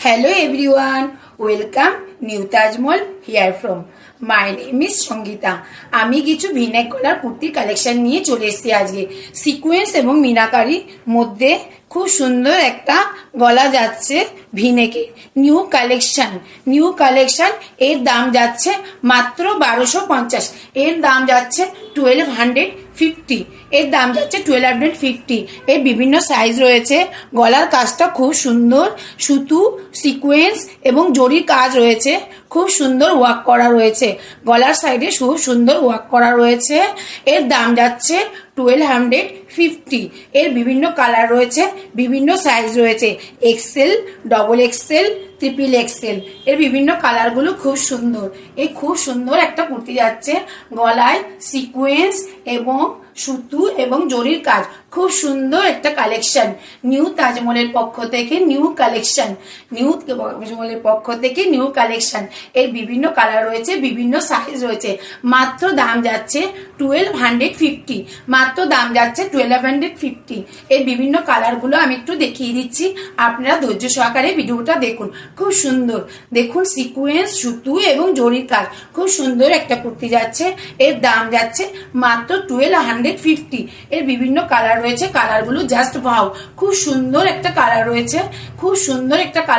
Hello everyone, welcome New Taj Mahal here from. My name is Sangeeta. আমি কিছু V-neck গলার কুর্তির কালেকশন নিয়ে চলে এসেছি আজকে। সিকোয়েন্স এবং মিনাকারি মধ্যে খুব সুন্দর একটা গলা যাচ্ছে ভিনেকে। নিউ কালেকশন এর দাম যাচ্ছে মাত্র 1250। এর দাম যাচ্ছে 1250। এর দাম যাচ্ছে 1250। এর বিভিন্ন সাইজ রয়েছে। গলার কাজটা খুব সুন্দর, সুতো সিকোয়েন্স এবং জরির কাজ রয়েছে। খুব সুন্দর ওয়ার্ক করা রয়েছে। গলার সাইডে খুব সুন্দর ওয়ার্ক করা রয়েছে। এর দাম যাচ্ছে 1250। এর বিভিন্ন কালার রয়েছে, বিভিন্ন সাইজ রয়েছে, excel, double excel, triple excel. এর বিভিন্ন কালারগুলো খুব সুন্দর। এই খুব সুন্দর একটা কুর্তি যাচ্ছে, গলায় সিকোয়েন্স এবং সুতো এবং জরির কাজ। খুব সুন্দর একটা কালেকশন। নিউ তাজমহলের পক্ষ থেকে নিউ কালেকশন। এর বিভিন্ন কালার রয়েছে, বিভিন্ন সাইজ রয়েছে। মাত্র দাম যাচ্ছে 1250। মাত্র দাম যাচ্ছে 1250। এর বিভিন্ন কালারগুলো আমি একটু দেখিয়ে দিচ্ছি, আপনারা ধৈর্য সহকারে ভিডিওটা দেখুন। খুব সুন্দর, দেখুন সিকোয়েন্স, সুতো এবং জরির কাজ। খুব সুন্দর একটা কুর্তি যাচ্ছে। এর দাম যাচ্ছে মাত্র 1250। এর বিভিন্ন কালার রয়েছে, কালারগুলো জাস্ট ভাও। খুব সুন্দর একটা কালার রয়েছে, খুব সুন্দর একটা কালার।